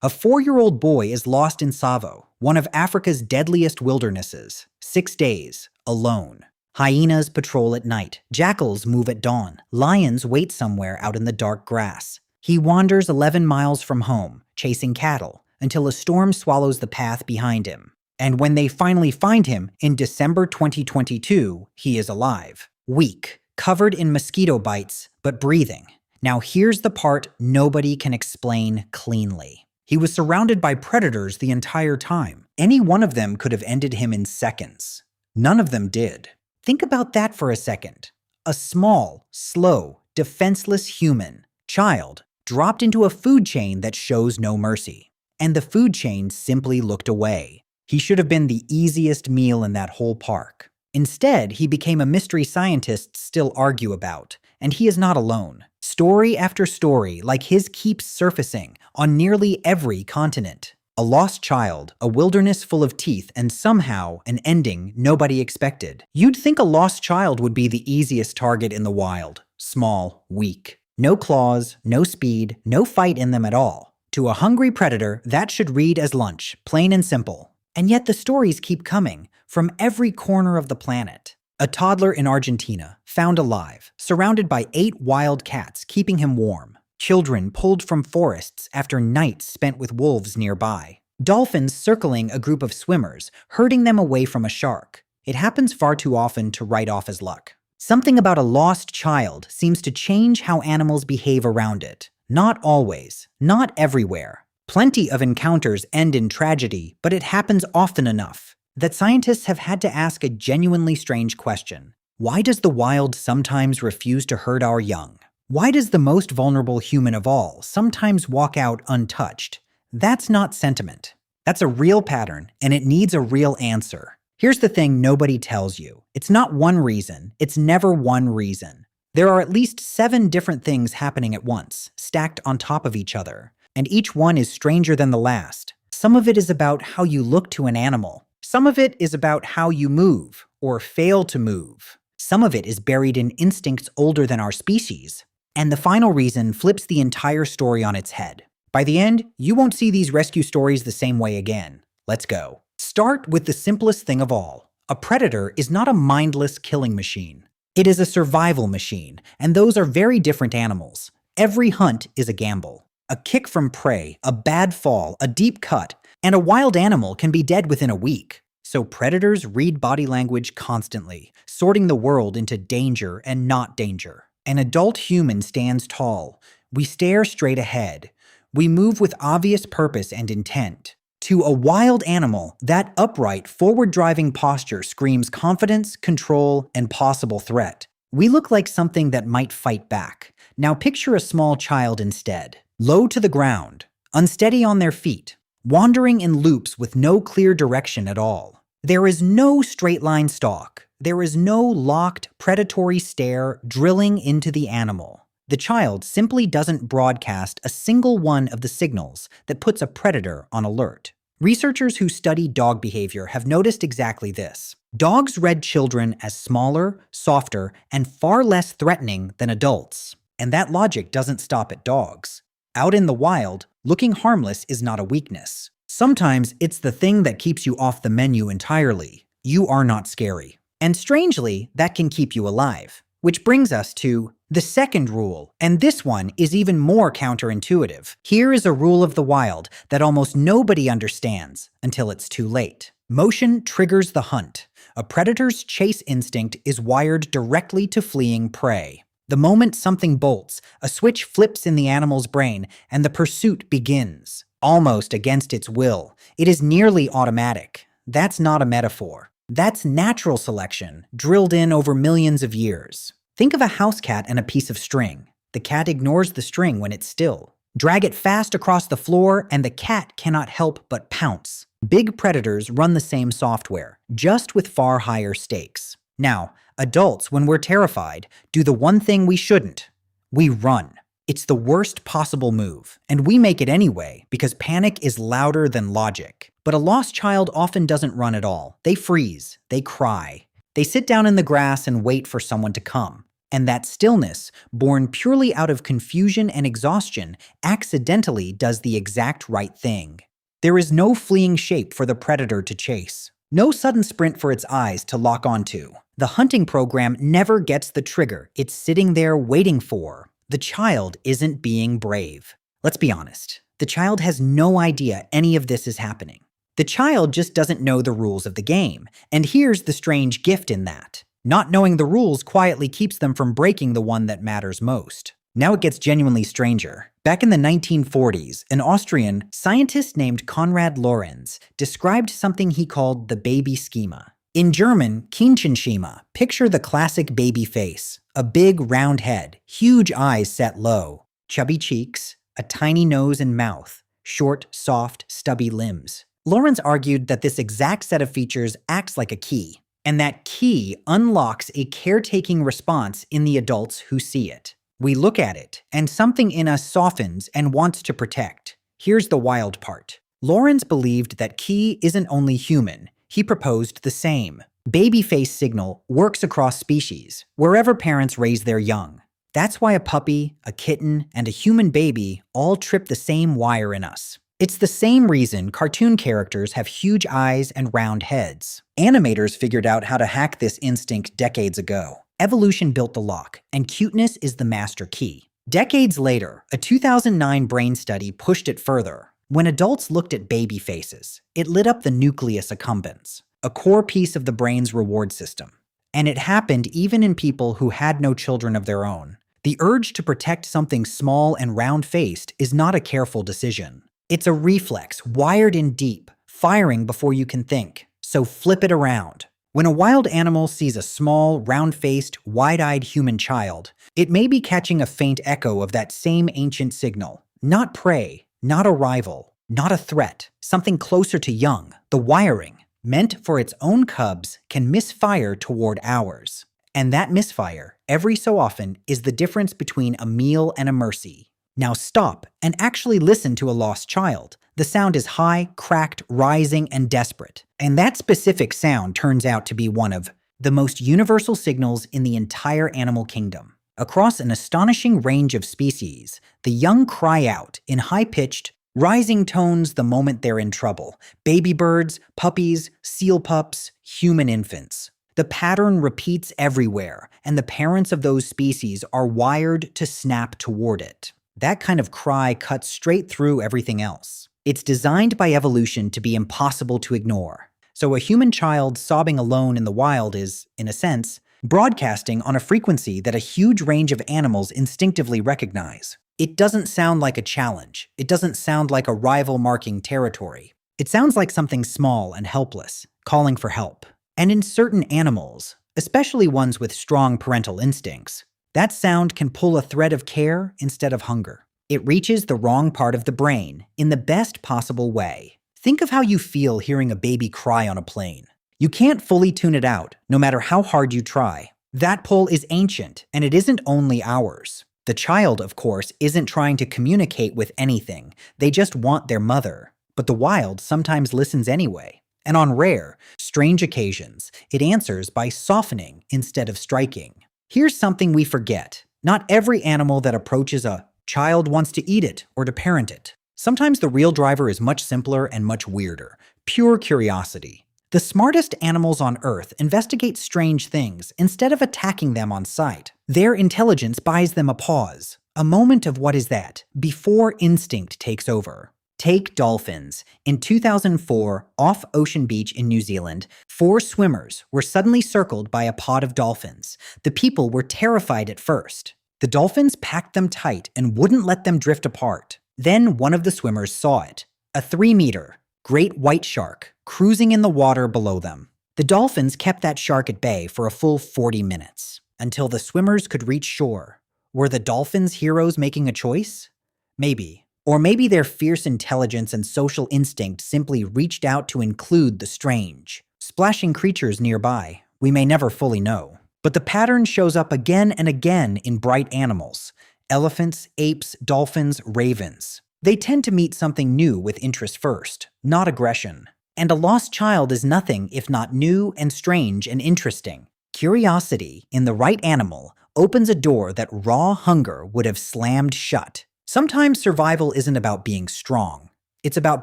A 4-year-old boy is lost in Tsavo, one of Africa's deadliest wildernesses. 6 days, alone. Hyenas patrol at night. Jackals move at dawn. Lions wait somewhere out in the dark grass. He wanders 11 miles from home, chasing cattle, until a storm swallows the path behind him. And when they finally find him, in December 2022, he is alive. Weak, covered in mosquito bites, but breathing. Now here's the part nobody can explain cleanly. He was surrounded by predators the entire time. Any one of them could have ended him in seconds. None of them did. Think about that for a second. A small, slow, defenseless human, child, dropped into a food chain that shows no mercy. And the food chain simply looked away. He should have been the easiest meal in that whole park. Instead, he became a mystery scientists still argue about, and he is not alone. Story after story like his keeps surfacing on nearly every continent. A lost child, a wilderness full of teeth, and somehow an ending nobody expected. You'd think a lost child would be the easiest target in the wild. Small, weak. No claws, no speed, no fight in them at all. To a hungry predator, that should read as lunch, plain and simple. And yet the stories keep coming from every corner of the planet. A toddler in Argentina, found alive, surrounded by 8 wild cats keeping him warm. Children pulled from forests after nights spent with wolves nearby. Dolphins circling a group of swimmers, herding them away from a shark. It happens far too often to write off as luck. Something about a lost child seems to change how animals behave around it. Not always, not everywhere. Plenty of encounters end in tragedy, but it happens often enough that scientists have had to ask a genuinely strange question. Why does the wild sometimes refuse to herd our young? Why does the most vulnerable human of all sometimes walk out untouched? That's not sentiment. That's a real pattern, and it needs a real answer. Here's the thing nobody tells you. It's not one reason. It's never one reason. There are at least 7 different things happening at once, stacked on top of each other, and each one is stranger than the last. Some of it is about how you look to an animal. Some of it is about how you move, or fail to move. Some of it is buried in instincts older than our species. And the final reason flips the entire story on its head. By the end, you won't see these rescue stories the same way again. Let's go. Start with the simplest thing of all. A predator is not a mindless killing machine. It is a survival machine, and those are very different animals. Every hunt is a gamble. A kick from prey, a bad fall, a deep cut, and a wild animal can be dead within a week. So predators read body language constantly, sorting the world into danger and not danger. An adult human stands tall. We stare straight ahead. We move with obvious purpose and intent. To a wild animal, that upright, forward-driving posture screams confidence, control, and possible threat. We look like something that might fight back. Now picture a small child instead. Low to the ground, unsteady on their feet, wandering in loops with no clear direction at all. There is no straight line stalk. There is no locked, predatory stare drilling into the animal. The child simply doesn't broadcast a single one of the signals that puts a predator on alert. Researchers who study dog behavior have noticed exactly this. Dogs read children as smaller, softer, and far less threatening than adults. And that logic doesn't stop at dogs. Out in the wild, looking harmless is not a weakness. Sometimes it's the thing that keeps you off the menu entirely. You are not scary. And strangely, that can keep you alive. Which brings us to the second rule, and this one is even more counterintuitive. Here is a rule of the wild that almost nobody understands until it's too late. Motion triggers the hunt. A predator's chase instinct is wired directly to fleeing prey. The moment something bolts, a switch flips in the animal's brain and the pursuit begins. Almost against its will. It is nearly automatic. That's not a metaphor. That's natural selection, drilled in over millions of years. Think of a house cat and a piece of string. The cat ignores the string when it's still. Drag it fast across the floor and the cat cannot help but pounce. Big predators run the same software, just with far higher stakes. Now, adults, when we're terrified, do the one thing we shouldn't. We run. It's the worst possible move, and we make it anyway because panic is louder than logic. But a lost child often doesn't run at all. They freeze. They cry. They sit down in the grass and wait for someone to come. And that stillness, born purely out of confusion and exhaustion, accidentally does the exact right thing. There is no fleeing shape for the predator to chase. No sudden sprint for its eyes to lock onto. The hunting program never gets the trigger it's sitting there waiting for. The child isn't being brave. Let's be honest. The child has no idea any of this is happening. The child just doesn't know the rules of the game, and here's the strange gift in that. Not knowing the rules quietly keeps them from breaking the one that matters most. Now it gets genuinely stranger. Back in the 1940s, an Austrian scientist named Konrad Lorenz described something he called the baby schema. In German, Kindchenschema, picture the classic baby face. A big, round head, huge eyes set low, chubby cheeks, a tiny nose and mouth, short, soft, stubby limbs. Lorenz argued that this exact set of features acts like a key, and that key unlocks a caretaking response in the adults who see it. We look at it, and something in us softens and wants to protect. Here's the wild part. Lorenz believed that key isn't only human. He proposed the same. Baby face signal works across species, wherever parents raise their young. That's why a puppy, a kitten, and a human baby all trip the same wire in us. It's the same reason cartoon characters have huge eyes and round heads. Animators figured out how to hack this instinct decades ago. Evolution built the lock, and cuteness is the master key. Decades later, a 2009 brain study pushed it further. When adults looked at baby faces, it lit up the nucleus accumbens, a core piece of the brain's reward system. And it happened even in people who had no children of their own. The urge to protect something small and round-faced is not a careful decision. It's a reflex wired in deep, firing before you can think. So flip it around. When a wild animal sees a small, round-faced, wide-eyed human child, it may be catching a faint echo of that same ancient signal. Not prey, not a rival, not a threat, something closer to young. The wiring, meant for its own cubs, can misfire toward ours. And that misfire, every so often, is the difference between a meal and a mercy. Now stop and actually listen to a lost child. The sound is high, cracked, rising, and desperate. And that specific sound turns out to be one of the most universal signals in the entire animal kingdom. Across an astonishing range of species, the young cry out in high-pitched, rising tones the moment they're in trouble. Baby birds, puppies, seal pups, human infants. The pattern repeats everywhere, and the parents of those species are wired to snap toward it. That kind of cry cuts straight through everything else. It's designed by evolution to be impossible to ignore. So a human child sobbing alone in the wild is, in a sense, broadcasting on a frequency that a huge range of animals instinctively recognize. It doesn't sound like a challenge. It doesn't sound like a rival marking territory. It sounds like something small and helpless, calling for help. And in certain animals, especially ones with strong parental instincts, that sound can pull a thread of care instead of hunger. It reaches the wrong part of the brain in the best possible way. Think of how you feel hearing a baby cry on a plane. You can't fully tune it out, no matter how hard you try. That pull is ancient, and it isn't only ours. The child, of course, isn't trying to communicate with anything. They just want their mother. But the wild sometimes listens anyway. And on rare, strange occasions, it answers by softening instead of striking. Here's something we forget. Not every animal that approaches a child wants to eat it or to parent it. Sometimes the real driver is much simpler and much weirder. Pure curiosity. The smartest animals on Earth investigate strange things instead of attacking them on sight. Their intelligence buys them a pause, a moment of what is that, before instinct takes over. Take dolphins. In 2004, off Ocean Beach in New Zealand, 4 swimmers were suddenly circled by a pod of dolphins. The people were terrified at first. The dolphins packed them tight and wouldn't let them drift apart. Then one of the swimmers saw it. A 3-meter, great white shark, cruising in the water below them. The dolphins kept that shark at bay for a full 40 minutes, until the swimmers could reach shore. Were the dolphins heroes making a choice? Maybe. Or maybe their fierce intelligence and social instinct simply reached out to include the strange, splashing creatures nearby. We may never fully know. But the pattern shows up again and again in bright animals. Elephants, apes, dolphins, ravens. They tend to meet something new with interest first, not aggression. And a lost child is nothing if not new and strange and interesting. Curiosity, in the right animal, opens a door that raw hunger would have slammed shut. Sometimes survival isn't about being strong. It's about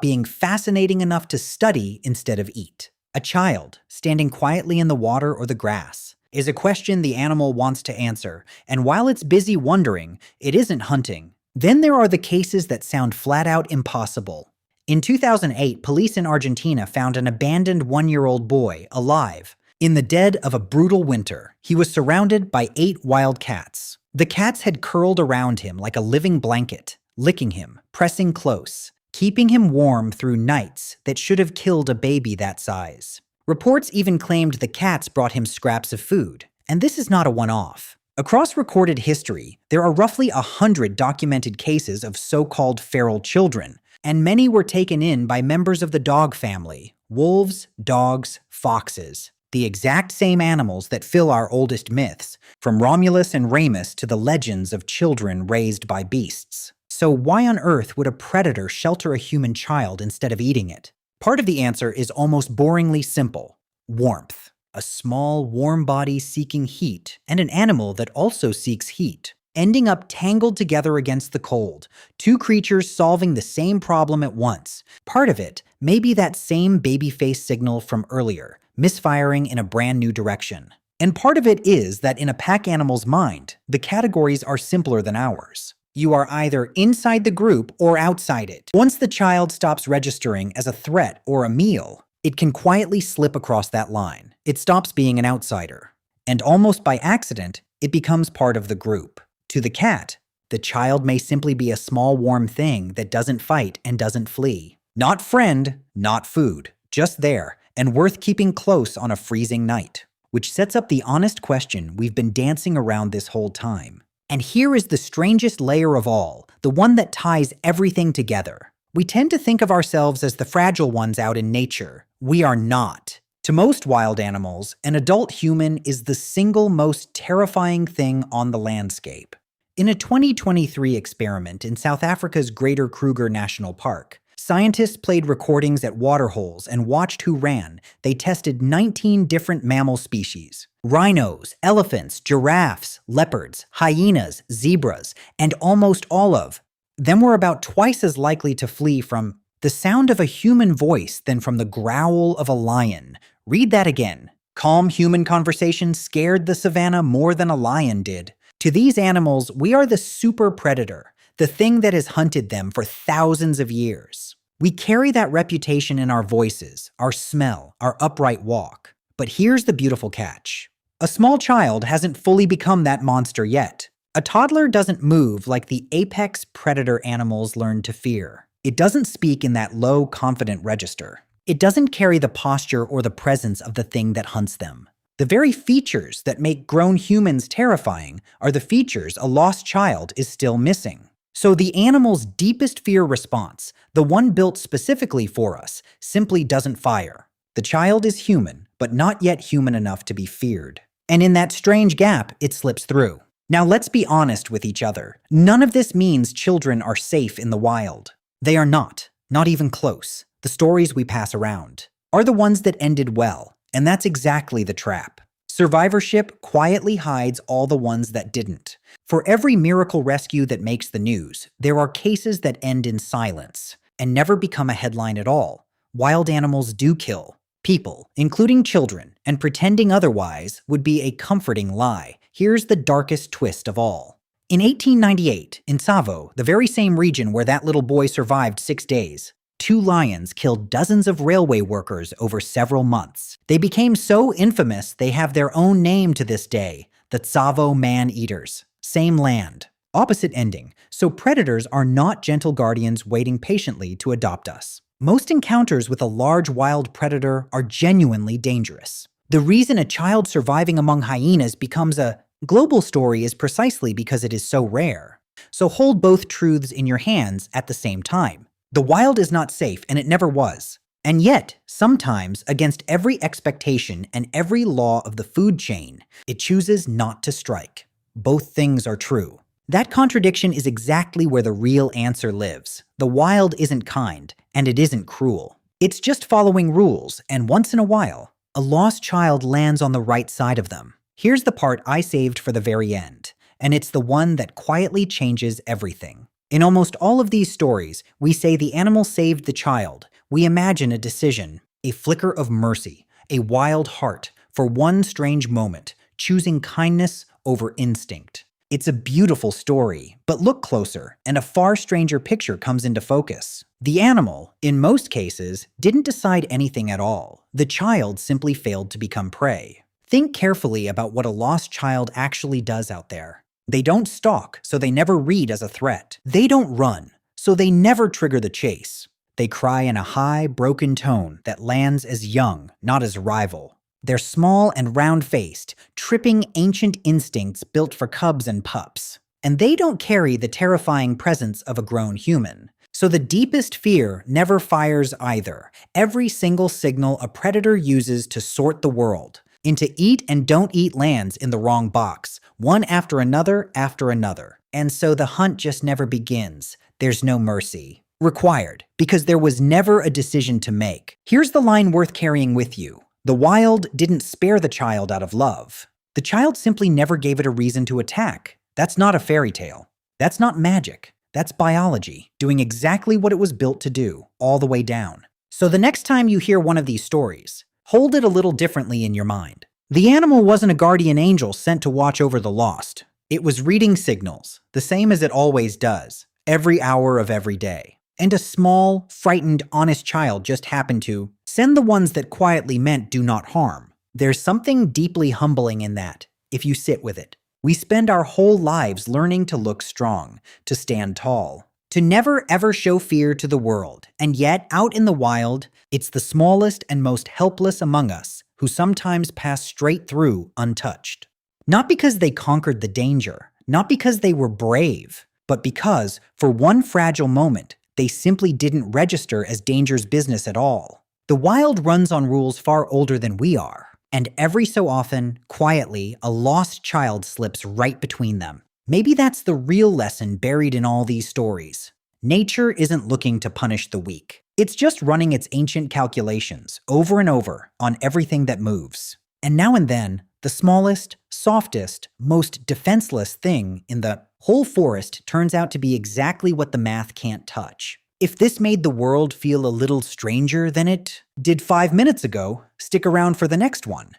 being fascinating enough to study instead of eat. A child, standing quietly in the water or the grass, is a question the animal wants to answer, and while it's busy wondering, it isn't hunting. Then there are the cases that sound flat out impossible. In 2008, police in Argentina found an abandoned 1-year-old boy alive. In the dead of a brutal winter, he was surrounded by 8 wild cats. The cats had curled around him like a living blanket, licking him, pressing close, keeping him warm through nights that should have killed a baby that size. Reports even claimed the cats brought him scraps of food, and this is not a one-off. Across recorded history, there are roughly 100 documented cases of so-called feral children, and many were taken in by members of the dog family: wolves, dogs, foxes. The exact same animals that fill our oldest myths, from Romulus and Remus to the legends of children raised by beasts. So why on earth would a predator shelter a human child instead of eating it? Part of the answer is almost boringly simple: warmth. A small, warm body seeking heat, and an animal that also seeks heat, ending up tangled together against the cold, 2 creatures solving the same problem at once. Part of it may be that same baby face signal from earlier, misfiring in a brand new direction. And part of it is that in a pack animal's mind, the categories are simpler than ours. You are either inside the group or outside it. Once the child stops registering as a threat or a meal, it can quietly slip across that line. It stops being an outsider. And almost by accident, it becomes part of the group. To the cat, the child may simply be a small warm thing that doesn't fight and doesn't flee. Not friend, not food, just there, and worth keeping close on a freezing night. Which sets up the honest question we've been dancing around this whole time. And here is the strangest layer of all, the one that ties everything together. We tend to think of ourselves as the fragile ones out in nature. We are not. To most wild animals, an adult human is the single most terrifying thing on the landscape. In a 2023 experiment in South Africa's Greater Kruger National Park, scientists played recordings at waterholes and watched who ran. They tested 19 different mammal species: rhinos, elephants, giraffes, leopards, hyenas, zebras, and almost all of them were about twice as likely to flee from the sound of a human voice than from the growl of a lion. Read that again. Calm human conversation scared the savannah more than a lion did. To these animals, we are the super predator, the thing that has hunted them for thousands of years. We carry that reputation in our voices, our smell, our upright walk. But here's the beautiful catch. A small child hasn't fully become that monster yet. A toddler doesn't move like the apex predator animals learn to fear. It doesn't speak in that low, confident register. It doesn't carry the posture or the presence of the thing that hunts them. The very features that make grown humans terrifying are the features a lost child is still missing. So the animal's deepest fear response, the one built specifically for us, simply doesn't fire. The child is human, but not yet human enough to be feared. And in that strange gap, it slips through. Now let's be honest with each other. None of this means children are safe in the wild. They are not even close. The stories we pass around are the ones that ended well, and that's exactly the trap. Survivorship quietly hides all the ones that didn't. For every miracle rescue that makes the news, there are cases that end in silence and never become a headline at all. Wild animals do kill people, including children, and pretending otherwise would be a comforting lie. Here's the darkest twist of all. In 1898, in Tsavo, the very same region where that little boy survived 6 days, 2 lions killed dozens of railway workers over several months. They became so infamous they have their own name to this day, the Tsavo man-eaters. Same land, opposite ending. So predators are not gentle guardians waiting patiently to adopt us. Most encounters with a large wild predator are genuinely dangerous. The reason a child surviving among hyenas becomes a global story is precisely because it is so rare. So hold both truths in your hands at the same time. The wild is not safe, and it never was. And yet, sometimes, against every expectation and every law of the food chain, it chooses not to strike. Both things are true. That contradiction is exactly where the real answer lives. The wild isn't kind, and it isn't cruel. It's just following rules, and once in a while, a lost child lands on the right side of them. Here's the part I saved for the very end, and it's the one that quietly changes everything. In almost all of these stories, we say the animal saved the child. We imagine a decision, a flicker of mercy, a wild heart, for one strange moment, choosing kindness over instinct. It's a beautiful story, but look closer, and a far stranger picture comes into focus. The animal, in most cases, didn't decide anything at all. The child simply failed to become prey. Think carefully about what a lost child actually does out there. They don't stalk, so they never read as a threat. They don't run, so they never trigger the chase. They cry in a high, broken tone that lands as young, not as rival. They're small and round-faced, tripping ancient instincts built for cubs and pups. And they don't carry the terrifying presence of a grown human. So the deepest fear never fires either. Every single signal a predator uses to sort the world into eat and don't eat lands in the wrong box, one after another after another. And so the hunt just never begins. There's no mercy required, because there was never a decision to make. Here's the line worth carrying with you. The wild didn't spare the child out of love. The child simply never gave it a reason to attack. That's not a fairy tale. That's not magic. That's biology, doing exactly what it was built to do, all the way down. So the next time you hear one of these stories, hold it a little differently in your mind. The animal wasn't a guardian angel sent to watch over the lost. It was reading signals, the same as it always does, every hour of every day. And a small, frightened, honest child just happened to send the ones that quietly meant do not harm. There's something deeply humbling in that, if you sit with it. We spend our whole lives learning to look strong, to stand tall, to never ever show fear to the world. And yet, out in the wild, it's the smallest and most helpless among us who sometimes pass straight through untouched. Not because they conquered the danger, not because they were brave, but because, for one fragile moment, they simply didn't register as danger's business at all. The wild runs on rules far older than we are, and every so often, quietly, a lost child slips right between them. Maybe that's the real lesson buried in all these stories. Nature isn't looking to punish the weak. It's just running its ancient calculations over and over on everything that moves. And now and then, the smallest, softest, most defenseless thing in the whole forest turns out to be exactly what the math can't touch. If this made the world feel a little stranger than it did 5 minutes ago, stick around for the next one.